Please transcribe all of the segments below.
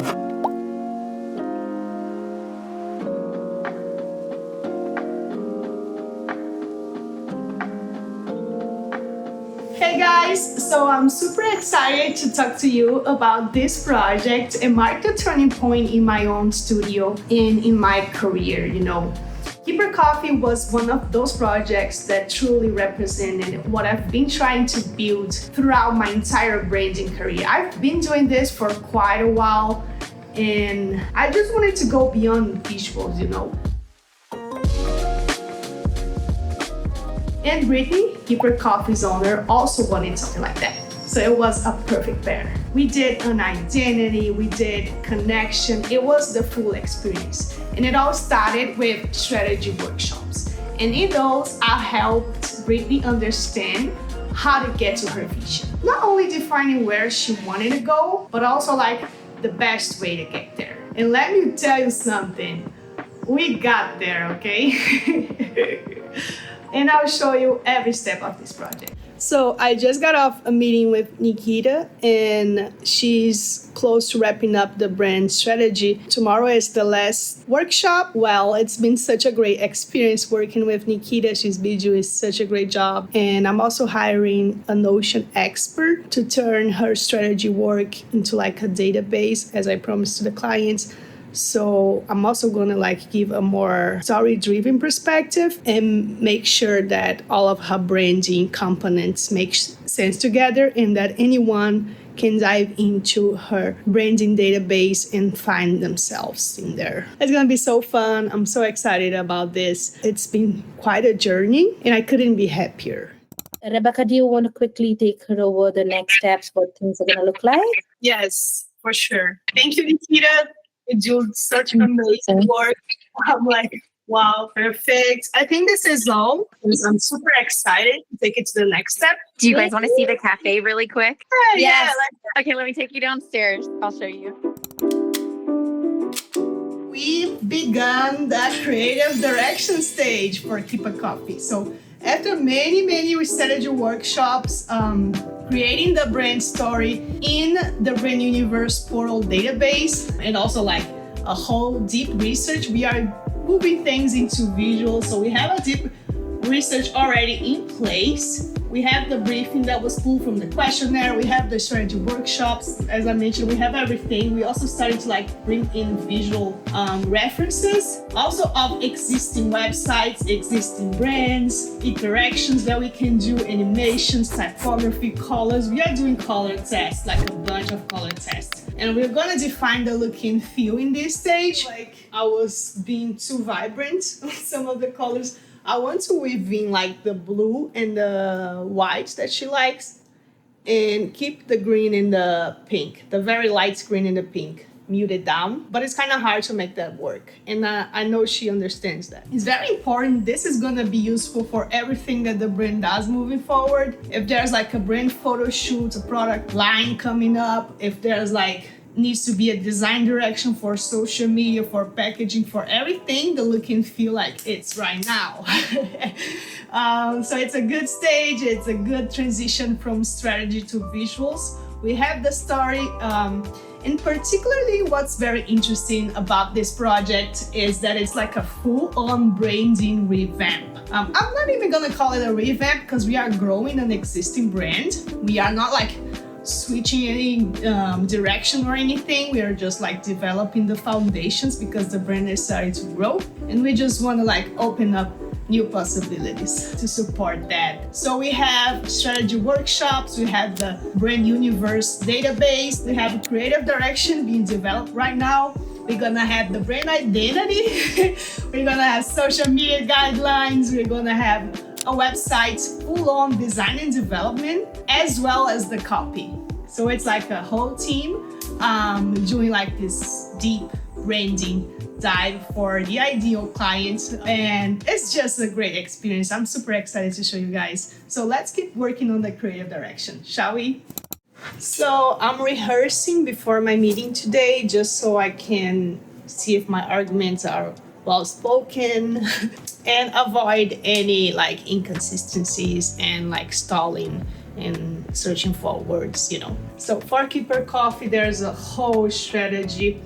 Hey guys, so I'm super excited to talk to you about this project. It marked a turning point in my own studio and in my career, Keeper Coffee was one of those projects that truly represented what I've been trying to build throughout my entire branding career. I've been doing this for quite a while and I just wanted to go beyond visuals, And Brittany, Keeper Coffee's owner, also wanted something like that. So it was a perfect pair. We did an identity, we did connection. It was the full experience. And it all started with strategy workshops. And in those, I helped Brittany understand how to get to her vision. Not only defining where she wanted to go, but also the best way to get there. And let me tell you something, we got there, okay? And I'll show you every step of this project. So I just got off a meeting with Nikita and she's close to wrapping up the brand strategy. Tomorrow is the last workshop. Well, it's been such a great experience working with Nikita. She's been doing such a great job. And I'm also hiring a Notion expert to turn her strategy work into a database, as I promised to the clients. So I'm also going to give a more story-driven perspective and make sure that all of her branding components make sense together and that anyone can dive into her branding database and find themselves in there. It's going to be so fun. I'm so excited about this. It's been quite a journey and I couldn't be happier. Rebecca, do you want to quickly take her over the next steps, what things are going to look like? Yes, for sure. Thank you, Nikita. You do such amazing work. I'm wow, perfect. I think this is all. I'm super excited to take it to the next step. Do you guys want to see the cafe really quick? Yes. Okay, let me take you downstairs. I'll show you. We've begun the creative direction stage for Keeper Coffee. So after many strategy workshops, creating the brand story in the Brand Universe portal database, and also a whole deep research, we are moving things into visuals. So we have a deep research already in place. We have the briefing that was pulled from the questionnaire. We have the strategy workshops. As I mentioned, we have everything. We also started to bring in visual references, also of existing websites, existing brands, interactions that we can do, animations, typography, colors. We are doing color tests, a bunch of color tests. And we're gonna define the look and feel in this stage. I was being too vibrant with some of the colors. I want to weave in the blue and the white that she likes and keep the green and the pink, the very light green and the pink muted down, but it's kind of hard to make that work. And I know she understands that. It's very important. This is going to be useful for everything that the brand does moving forward. If there's a brand photo shoot, a product line coming up, if there's needs to be a design direction for social media, for packaging, for everything, the look and feel it's right now. So it's a good stage. It's a good transition from strategy to visuals. We have the story. And particularly what's very interesting about this project is that it's a full-on branding revamp. I'm not even gonna call it a revamp because we are growing an existing brand. We are not switching any direction or anything. We are just developing the foundations because the brand is starting to grow, and we just want to open up new possibilities to support that. So we have strategy workshops, we have the Brand Universe database, we have creative direction being developed right now. We're gonna have the brand identity, we're gonna have social media guidelines, we're gonna have a website full-on design and development, as well as the copy. So it's a whole team doing this deep branding dive for the ideal client, and it's just a great experience. I'm super excited to show you guys. So let's keep working on the creative direction, shall we? So I'm rehearsing before my meeting today just so I can see if my arguments are well spoken and avoid any inconsistencies and stalling and searching for words, you know. So for Keeper Coffee, there's a whole strategy,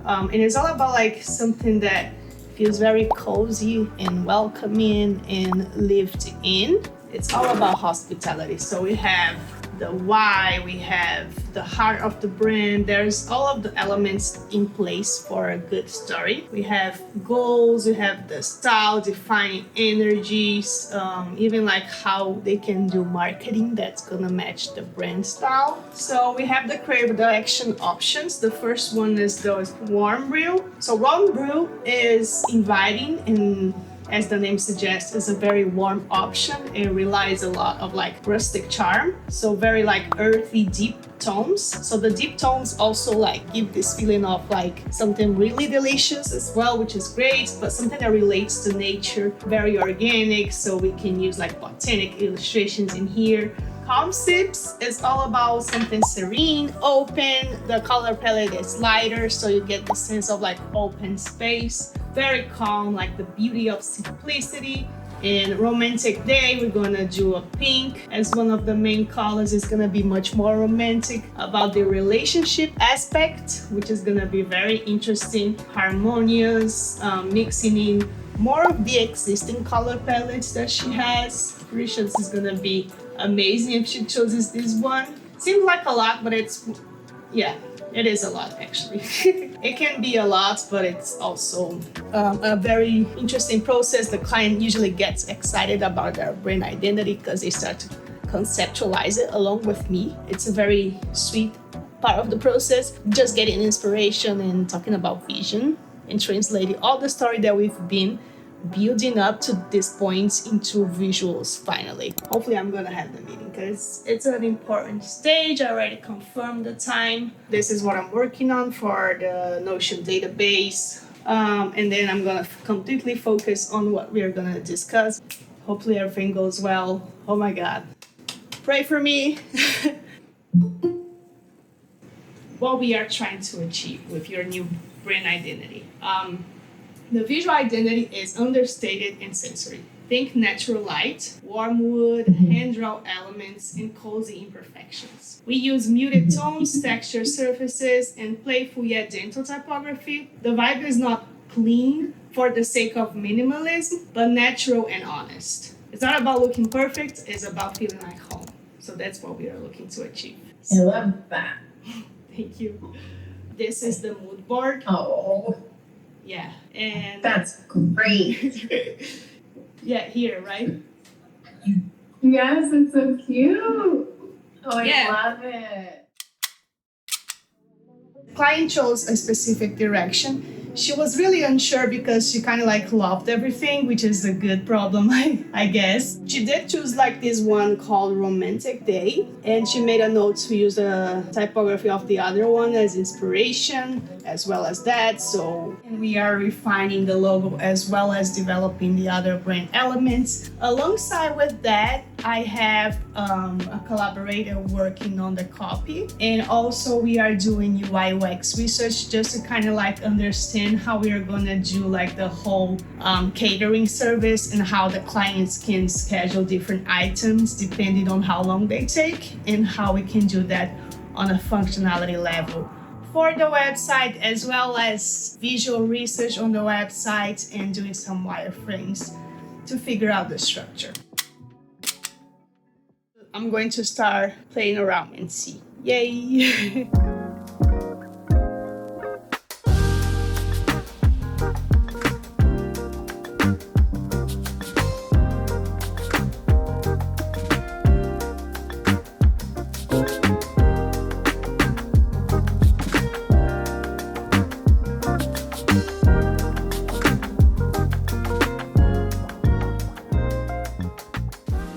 and it's all about like something that feels very cozy and welcoming and lived in. It's all about hospitality. So we have the why, we have the heart of the brand. There's all of the elements in place for a good story. We have goals, we have the style, defining energies, even like how they can do marketing that's gonna match the brand style. So we have the creative direction options. The first one is the warm brew. So warm brew is inviting, and as the name suggests, is a very warm option. It relies a lot of like rustic charm, so very like earthy, deep tones. So the deep tones also like give this feeling of like something really delicious as well, which is great, but something that relates to nature, very organic, so we can use like botanic illustrations in here. Calm Sips is all about something serene, open. The color palette is lighter, so you get the sense of like open space. Very calm, like the beauty of simplicity. In Romantic Day, we're gonna do a pink as one of the main colors. It's gonna be much more romantic, about the relationship aspect, which is gonna be very interesting, harmonious, mixing in more of the existing color palettes that she has. Richards is gonna be amazing if she chooses this one. Seems like a lot, but it's, yeah, it is a lot actually. It can be a lot, but it's also a very interesting process. The client usually gets excited about their brand identity because they start to conceptualize it along with me. It's a very sweet part of the process, just getting inspiration and talking about vision and translating all the story that we've been building up to this point into visuals finally. Hopefully I'm gonna have the meeting because it's an important stage. I already confirmed the time. This is what I'm working on for the Notion database. And then I'm gonna completely focus on what we're gonna discuss. Hopefully everything goes well. Oh my God. Pray for me. What we are trying to achieve with your new brand identity. The visual identity is understated and sensory. Think natural light, warm wood, hand-drawn elements, and cozy imperfections. We use muted tones, textured surfaces, and playful yet gentle typography. The vibe is not clean for the sake of minimalism, but natural and honest. It's not about looking perfect, it's about feeling like home. So that's what we are looking to achieve. I love that. Thank you. This is the mood board. Oh, Yeah, and that's great. yeah, here, right? Yes, it's so cute. Oh, I Yeah. love it. Client chose a specific direction. She was really unsure because she kind of like loved everything, which is a good problem, I guess. She did choose like this one called Romantic Day, and she made a note to use the typography of the other one as inspiration, as well as that. So we are refining the logo as well as developing the other brand elements. Alongside with that, I have a collaborator working on the copy, and also we are doing UI UX research just to kind of like understand how we are gonna do like the whole catering service and how the clients can schedule different items depending on how long they take, and how we can do that on a functionality level for the website, as well as visual research on the website and doing some wireframes to figure out the structure. I'm going to start playing around and see. Yay!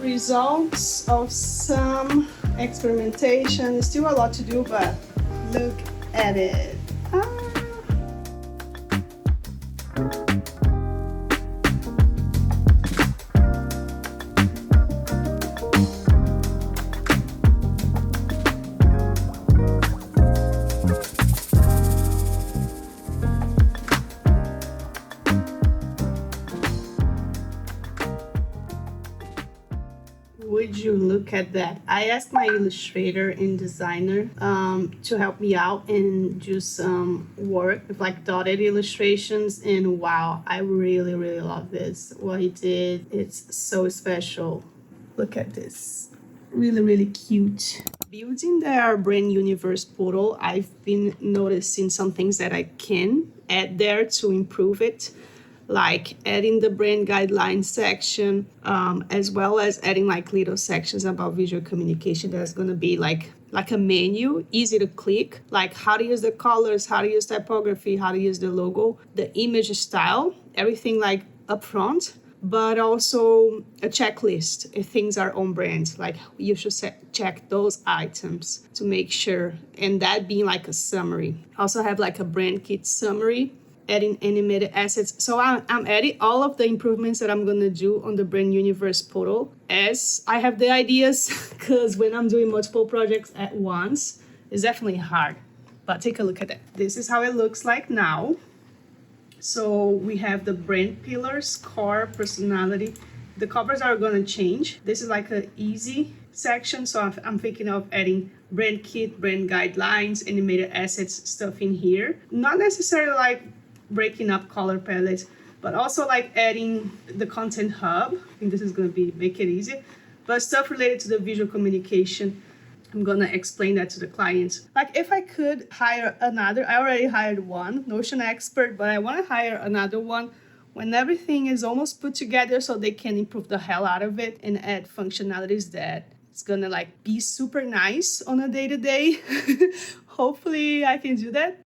Results of some experimentation. Still a lot to do, but look at it. Would you look at that. I asked my illustrator and designer to help me out and do some work with like dotted illustrations, and wow, I really, really love this. What he did, it's so special. Look at this. Really, really cute. Building their brand universe portal, I've been noticing some things that I can add there to improve it, like adding the brand guidelines section, as well as adding like little sections about visual communication. That's going to be like a menu, easy to click, like how to use the colors, how to use typography, how to use the logo, the image style, everything like up front, but also a checklist if things are on brand, like you should check those items to make sure, and that being like a summary. Also have like a brand kit summary, adding animated assets. So I'm adding all of the improvements that I'm going to do on the brand universe portal as I have the ideas, because when I'm doing multiple projects at once, it's definitely hard. But take a look at that. This is how it looks like now. So we have the brand pillars, core, personality. The covers are going to change. This is like an easy section. So I'm thinking of adding brand kit, brand guidelines, animated assets, stuff in here. Not necessarily like breaking up color palettes, but also like adding the content hub. I think this is going to make it easy. But stuff related to the visual communication, I'm going to explain that to the clients. Like if I could hire another, I already hired one Notion expert, but I want to hire another one when everything is almost put together so they can improve the hell out of it and add functionalities that it's going to like be super nice on a day-to-day. Hopefully I can do that.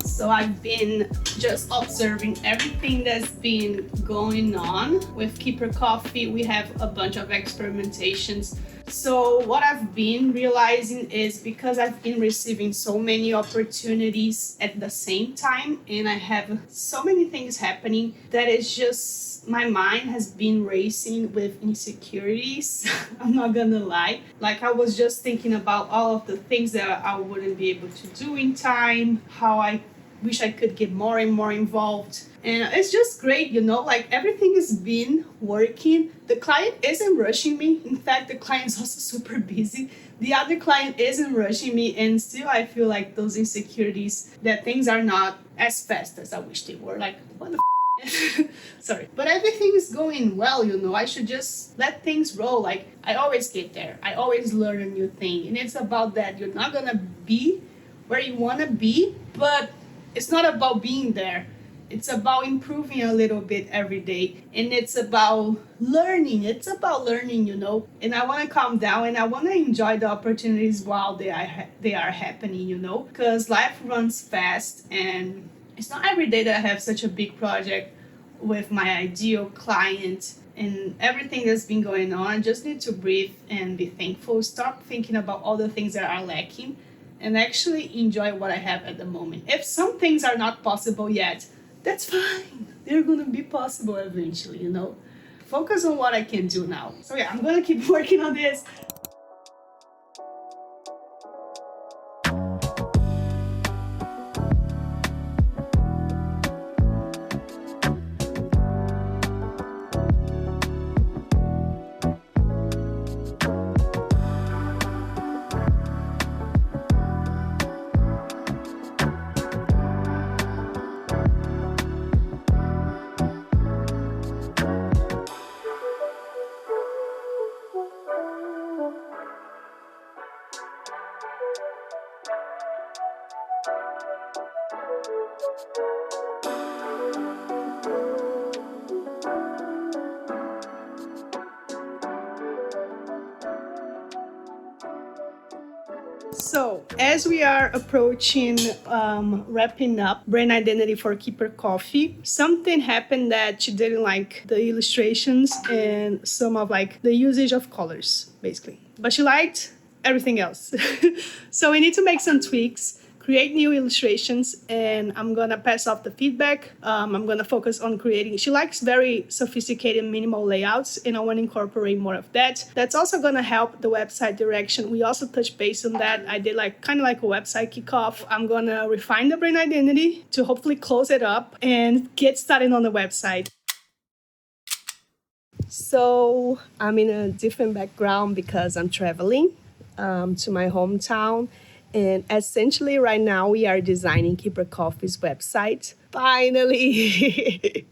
So I've been just observing everything that's been going on with Keeper Coffee. We have a bunch of experimentations. So what I've been realizing is, because I've been receiving so many opportunities at the same time and I have so many things happening, that it's just my mind has been racing with insecurities. I'm not gonna lie. Like I was just thinking about all of the things that I wouldn't be able to do in time, how I wish I could get more and more involved. And it's just great, you know, like everything has been working. The client isn't rushing me. In fact, the client's also super busy. The other client isn't rushing me, and still I feel like those insecurities that things are not as fast as I wish they were. Like, what the sorry. But everything is going well, you know. I should just let things roll. Like, I always get there. I always learn a new thing. And it's about that. You're not gonna be where you wanna be, but it's not about being there. It's about improving a little bit every day. And it's about learning. It's about learning, you know. And I want to calm down and I want to enjoy the opportunities while they are happening, you know. Because life runs fast and it's not every day that I have such a big project with my ideal client and everything that's been going on. I just need to breathe and be thankful. Stop thinking about all the things that are lacking and actually enjoy what I have at the moment. If some things are not possible yet, that's fine. They're gonna be possible eventually, you know. Focus on what I can do now. So yeah, I'm gonna keep working on this. So, as we are approaching wrapping up brand identity for Keeper Coffee, something happened that she didn't like the illustrations and some of like the usage of colors, basically. But she liked everything else. So we need to make some tweaks, create new illustrations, and I'm gonna pass off the feedback. I'm gonna focus on creating. She likes very sophisticated minimal layouts, and I want to incorporate more of that. That's also gonna help the website direction. We also touched base on that. I did like kind of like a website kickoff. I'm gonna refine the brand identity to hopefully close it up and get started on the website. So I'm in a different background because I'm traveling to my hometown. And essentially right now we are designing Keeper Coffee's website. Finally,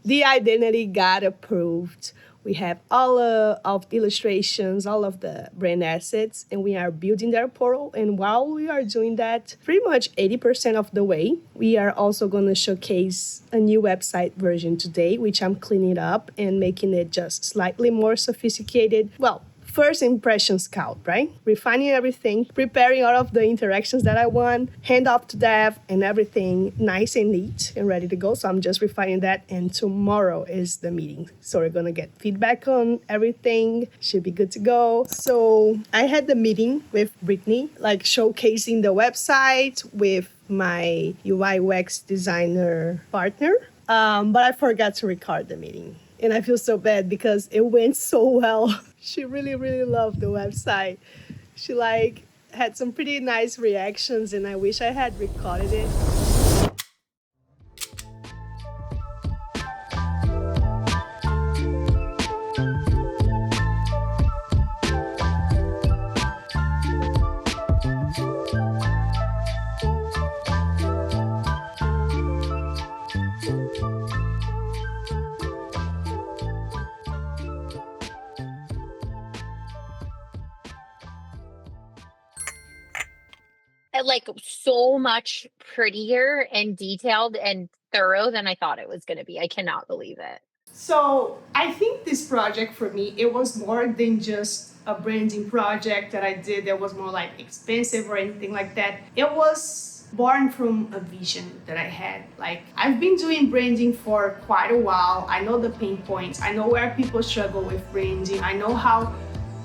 the identity got approved. We have all of the illustrations, all of the brand assets, and we are building their portal. And while we are doing that, pretty much 80% of the way, we are also going to showcase a new website version today, which I'm cleaning up and making it just slightly more sophisticated. Well, first impression scout, right? Refining everything, preparing all of the interactions that I want, hand off to dev, and everything nice and neat and ready to go. So I'm just refining that, and tomorrow is the meeting. So we're gonna get feedback on everything. Should be good to go. So I had the meeting with Brittany, like showcasing the website with my UI UX designer partner. But I forgot to record the meeting. And I feel so bad because it went so well. She really, really loved the website. She had some pretty nice reactions, and I wish I had recorded it. Like so much prettier and detailed and thorough than I thought it was going to be. I cannot believe it. So I think this project for me, it was more than just a branding project that I did that was more like expensive or anything like that. It was born from a vision that I had. Like, I've been doing branding for quite a while. I know the pain points. I know where people struggle with branding. I know how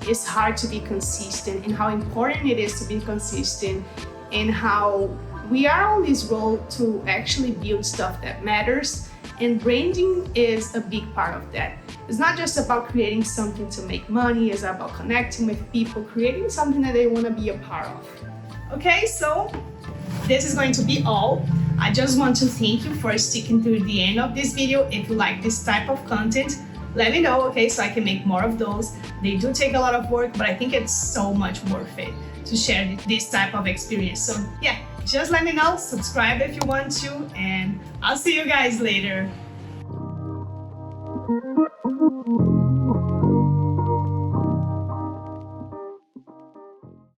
it's hard to be consistent and how important it is to be consistent, and how we are on this road to actually build stuff that matters. And branding is a big part of that. It's not just about creating something to make money, it's about connecting with people, creating something that they want to be a part of. Okay, so this is going to be all. I just want to thank you for sticking through the end of this video. If you like this type of content, let me know, okay, so I can make more of those. They do take a lot of work, but I think it's so much worth it to share this type of experience. So yeah, just let me know, subscribe if you want to, and I'll see you guys later.